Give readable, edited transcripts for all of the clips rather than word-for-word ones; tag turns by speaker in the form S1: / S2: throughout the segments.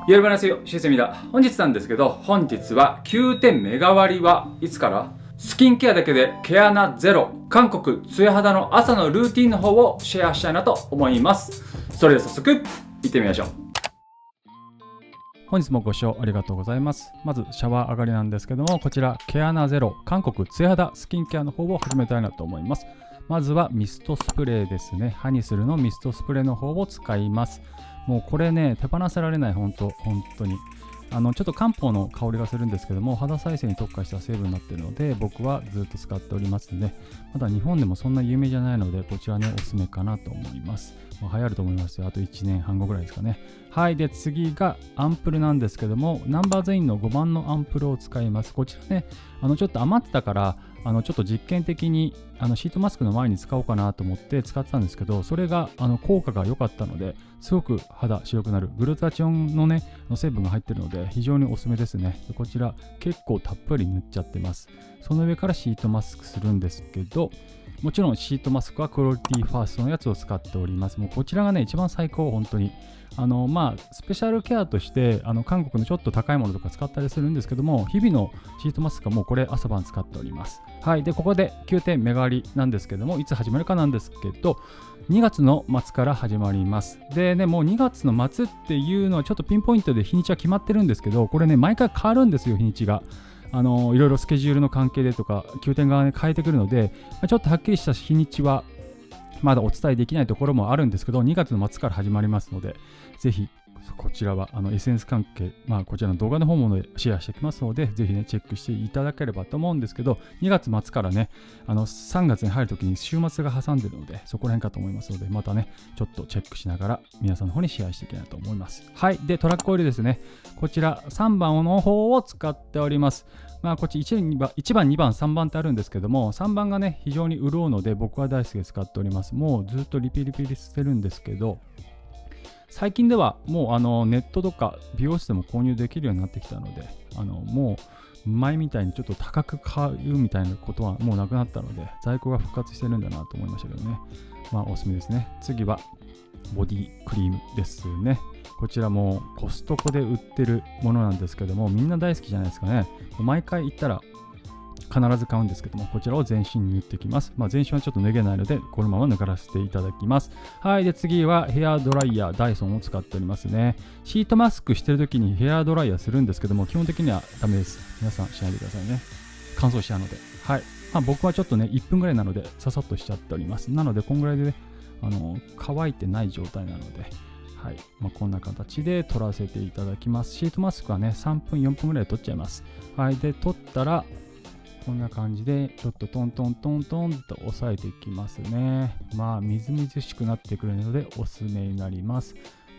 S1: 여러분안녕하세요 시스입니다。本日なんですけど、本日は9点メガ割はいつから？スキンケアだけで毛穴ゼロ、韓国ツヤ肌の朝のルーティンの方をシェアしたいなと思います。それでは早速いってみましょう。
S2: 本日もご視聴ありがとうございます。まずシャワー上がりなんですけども、こちら毛穴ゼロ韓国ツヤ肌スキンケアの方を始めたいなと思います。まずはミストスプレーですね。ハニスルのミストスプレーの方を使います。もうこれね、手放せられない、本当に。ちょっと漢方の香りがするんですけども、肌再生に特化した成分になっているので、僕はずっと使っておりますので、まだ日本でもそんな有名じゃないので、こちらね、おすすめかなと思います。流行ると思いますよ。あと1年半後ぐらいですかね。はい。で、次がアンプルなんですけども、ナンバーズインの5番のアンプルを使います。こちらね、ちょっと余ってたから、ちょっと実験的にシートマスクの前に使おうかなと思って使ってたんですけど、それが効果が良かったので、すごく肌白くなるグルタチオンのね成分が入っているので非常におすすめですね。こちら結構たっぷり塗っちゃってます。その上からシートマスクするんですけど、もちろんシートマスクはクオリティファーストのやつを使っております。もうこちらがね一番最高。本当にスペシャルケアとして韓国のちょっと高いものとか使ったりするんですけども、日々のシートマスクはもうこれ朝晩使っております。はい。でここで9点メガ割りなんですけども、いつ始まるかなんですけど、2月の末から始まります。でね、もう2月の末っていうのはちょっとピンポイントで日にちは決まってるんですけど、これね毎回変わるんですよ、日にちが。いろいろスケジュールの関係でとか9点側に変えてくるので、ちょっとはっきりした日にちはまだお伝えできないところもあるんですけど、2月の末から始まりますので、ぜひこちらはSNS 関係、こちらの動画の方もシェアしてきますので、ぜひねチェックしていただければと思うんですけど、2月末からね3月に入るときに週末が挟んでるので、そこら辺かと思いますので、またねちょっとチェックしながら皆さんの方にシェアしていきたいと思います。はい。でトラックオイルですね。こちら3番の方を使っております。こっち 1番、2番、3番ってあるんですけども、3番がね非常に潤うので僕は大好きで使っております。もうずっとリピしてるんですけど、最近ではもうネットとか美容室でも購入できるようになってきたので、もう前みたいにちょっと高く買うみたいなことはもうなくなったので、在庫が復活してるんだなと思いましたけどね。おすすめですね。次はボディクリームですね。こちらもコストコで売ってるものなんですけども、みんな大好きじゃないですかね。毎回行ったら必ず買うんですけども、こちらを全身に塗っていきます。全身はちょっと脱げないので、このまま塗らせていただきます。はい。で次はヘアドライヤーダイソンを使っておりますね。シートマスクしてる時にヘアドライヤーするんですけども、基本的にはダメです。皆さんしないでくださいね。乾燥しちゃうので。はい。僕はちょっとね1分ぐらいなのでささっとしちゃっております。なのでこんぐらいでね乾いてない状態なので、はい。こんな形で取らせていただきます。シートマスクはね3分4分ぐらいで取っちゃいます。はい。で取ったらこんな感じでちょっとトントントントンと押さえていきますね。みずみずしくなってくるのでおすすめになります。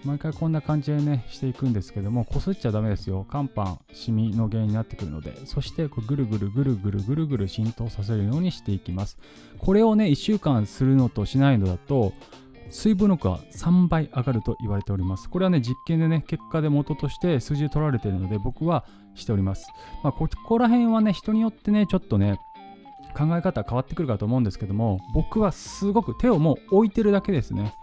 S2: 毎回こんな感じでねしていくんですけども、こすっちゃダメですよ。乾パンシミの原因になってくるので、そしてぐるぐる浸透させるようにしていきます。これをね1週間するのとしないのだと水分力が3倍上がると言われております。これはね実験でね結果で元として数字で取られているので僕はしております。ここら辺はね人によってねちょっとね考え方変わってくるかと思うんですけども、僕はすごく手をもう置いてるだけですね。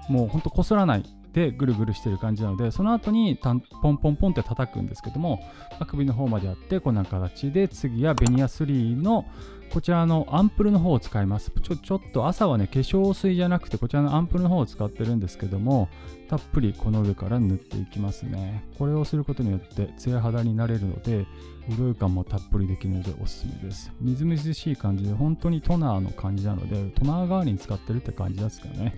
S2: もうほんとこすらないでぐるぐるしてる感じなので、その後にポンポンポンって叩くんですけども、首の方までやってこんな形で、次はベニヤ3のこちらのアンプルの方を使います。ちょっと朝はね化粧水じゃなくてこちらのアンプルの方を使ってるんですけども、たっぷりこの上から塗っていきますね。これをすることによってツヤ肌になれるので、潤い感もたっぷりできるのでおすすめです。みずみずしい感じで本当にトナーの感じなので、トナー代わりに使ってるって感じですかね。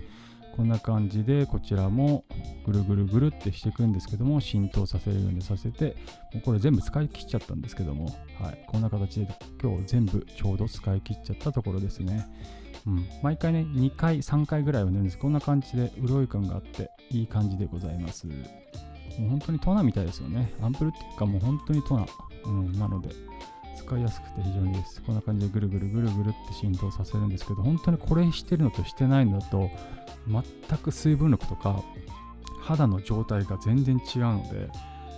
S2: こんな感じでこちらもぐるぐるってしていくんですけども、浸透させるようにさせて、もうこれ全部使い切っちゃったんですけども、はい、こんな形で今日全部ちょうど使い切っちゃったところですね。毎回ね2回3回ぐらいは塗るんです。こんな感じで潤い感があっていい感じでございます。もう本当にトナみたいですよね。アンプルっていうかもう本当にトナ、なので使いやすくて非常にいいです。こんな感じでぐるぐるって浸透させるんですけど、本当にこれしてるのとしてないのだと全く水分力とか肌の状態が全然違うので、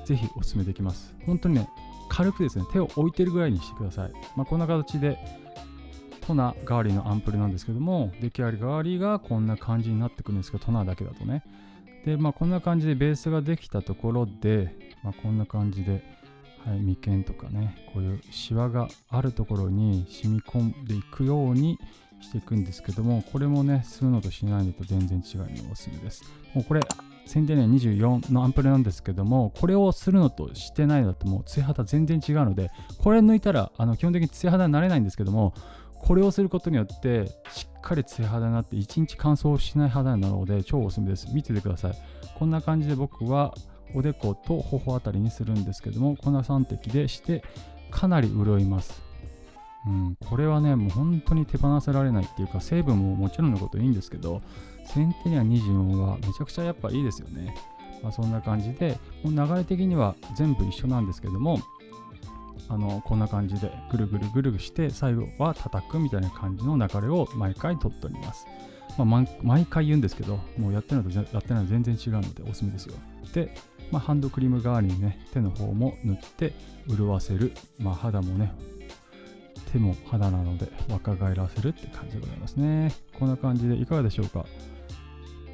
S2: ぜひおすすめできます。本当にね軽くですね手を置いてるぐらいにしてください。こんな形でトナー代わりのアンプルなんですけども、出来上がりがこんな感じになってくるんですけど、トナーだけだとね。で、こんな感じでベースができたところで、こんな感じで、眉間とかね、こういうシワがあるところに染み込んでいくようにしていくんですけども、これもね、するのとしないのと全然違うのでおすすめです。もうこれ、センティネ24のアンプルなんですけども、これをするのとしてないのだともうツヤ肌全然違うので、これ抜いたら基本的にツヤ肌になれないんですけども、これをすることによってしっかりツヤ肌になって1日乾燥しない肌になるので超おすすめです。見ててください。こんな感じで僕はおでこと頬あたりにするんですけども、こんな3滴でしてかなり潤います。これはね、もう本当に手放せられないっていうか、成分ももちろんのこといいんですけど、センテニア24はめちゃくちゃやっぱいいですよね。そんな感じで、もう流れ的には全部一緒なんですけども、こんな感じでぐるぐるぐるして最後は叩くみたいな感じの流れを毎回取っております。毎回言うんですけど、もうやってるのとやってないの全然違うのでおすすめですよ。で、ハンドクリーム代わりにね、手の方も塗って潤わせる。肌もね、手も肌なので若返らせるって感じでございますね。こんな感じでいかがでしょうか。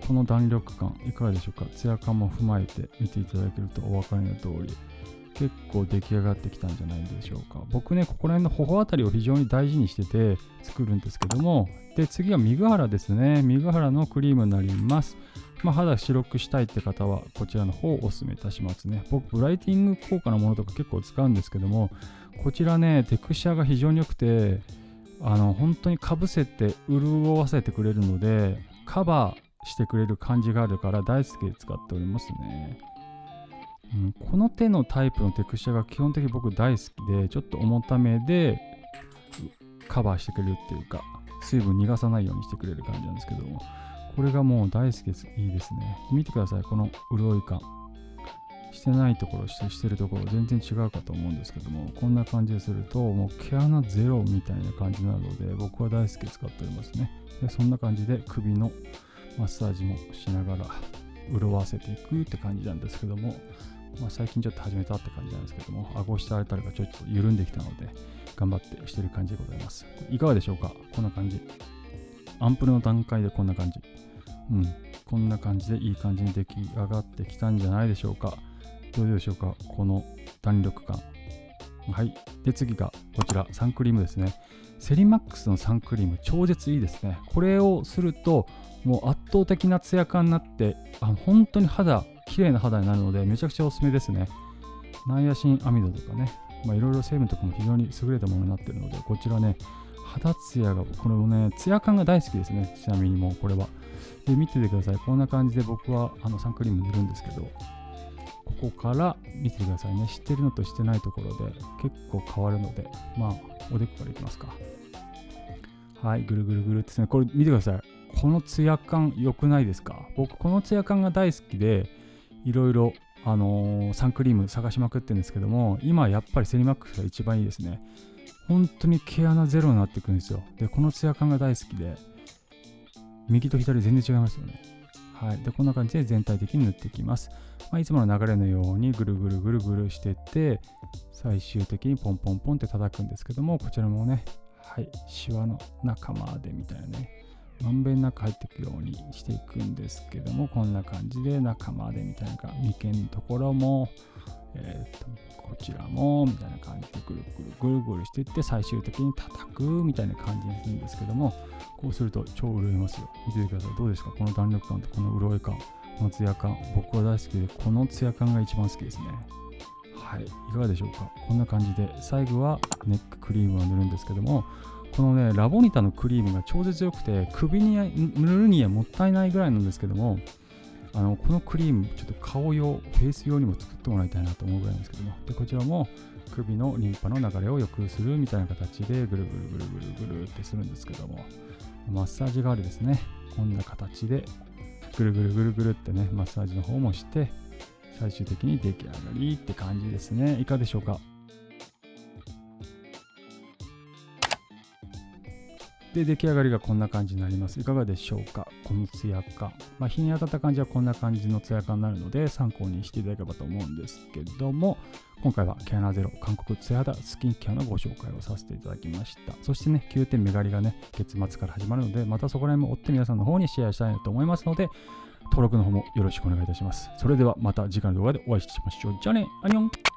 S2: この弾力感いかがでしょうか。ツヤ感も踏まえて見ていただけるとお分かりの通り、結構出来上がってきたんじゃないでしょうか。僕ね、ここら辺の頬あたりを非常に大事にしてて作るんですけども、で次はミグハラですね。ミグハラのクリームになります。肌白くしたいって方はこちらの方をお勧めいたしますね。僕ブライティング効果のものとか結構使うんですけども、こちらね、テクスチャーが非常に良くて、本当にかぶせて潤わせてくれるので、カバーしてくれる感じがあるから大好きで使っておりますね。この手のタイプのテクスチャーが基本的に僕大好きで、ちょっと重ためでカバーしてくれるっていうか、水分逃がさないようにしてくれる感じなんですけども、これがもう大好きです。いいですね。見てください、この潤い感。してないところ、してるところ全然違うかと思うんですけども、こんな感じでするともう毛穴ゼロみたいな感じなので、僕は大好きで使っておりますね。でそんな感じで首のマッサージもしながら潤わせていくって感じなんですけども、最近ちょっと始めたって感じなんですけども、顎下あたりがちょっと緩んできたので頑張ってしてる感じでございます。いかがでしょうか。こんな感じ、アンプルの段階でこんな感じ、こんな感じでいい感じに出来上がってきたんじゃないでしょうか。どうでしょうか、この弾力感。で次がこちらサンクリームですね。セリマックスのサンクリーム超絶いいですね。これをするともう圧倒的なツヤ感になって、本当に綺麗な肌になるのでめちゃくちゃおすすめですね。ナイアシンアミドとかね、いろいろ成分とかも非常に優れたものになっているので、こちらね、肌ツヤが、これをね、ツヤ感が大好きですね。ちなみにもうこれは。で、見ててください。こんな感じで僕はサンクリーム塗るんですけど、ここから見ててくださいね。知ってるのとしてないところで結構変わるので、おでこからいきますか。ぐるぐるぐるってですね。これ見てください。このツヤ感良くないですか。僕このツヤ感が大好きで、いろいろサンクリーム探しまくってるんですけども、今やっぱりセリマックスが一番いいですね。本当に毛穴ゼロになってくるんですよ。で、このツヤ感が大好きで、右と左全然違いますよね。でこんな感じで全体的に塗っていきます。いつもの流れのようにぐるぐるぐるぐるしていって、最終的にポンポンポンって叩くんですけども、こちらもね、シワの中までみたいなね、まんべんなく入っていくようにしていくんですけども、こんな感じで中までみたいな、眉間のところも、こちらもみたいな感じでぐるぐるぐるぐるしていって、最終的に叩くみたいな感じにするんですけども、こうすると超潤いますよ。見ててください。どうですか、この弾力感とこの潤い感、このツヤ感。僕は大好きで、このツヤ感が一番好きですね。いかがでしょうか。こんな感じで最後はネッククリームを塗るんですけども、このね、ラボニタのクリームが超絶良くて、首に塗るにはもったいないぐらいなんですけども、このクリームちょっと顔用、フェイス用にも作ってもらいたいなと思うぐらいなんですけども、でこちらも首のリンパの流れを良くするみたいな形でぐるぐるぐるぐるぐるってするんですけども、マッサージ代わりですね。こんな形でぐるぐるぐるぐるってね、マッサージの方もして、最終的に出来上がりって感じですね。いかがでしょうか。で、出来上がりがこんな感じになります。いかがでしょうか。このツヤ感。日に当たった感じはこんな感じのツヤ感になるので、参考にしていただければと思うんですけども、今回は毛穴ゼロ韓国ツヤ肌スキンケアのご紹介をさせていただきました。そしてね、9点目狩りがね、月末から始まるので、またそこら辺も追って皆さんの方にシェアしたいなと思いますので、登録の方もよろしくお願いいたします。それではまた次回の動画でお会いしましょう。じゃあね、アニョン。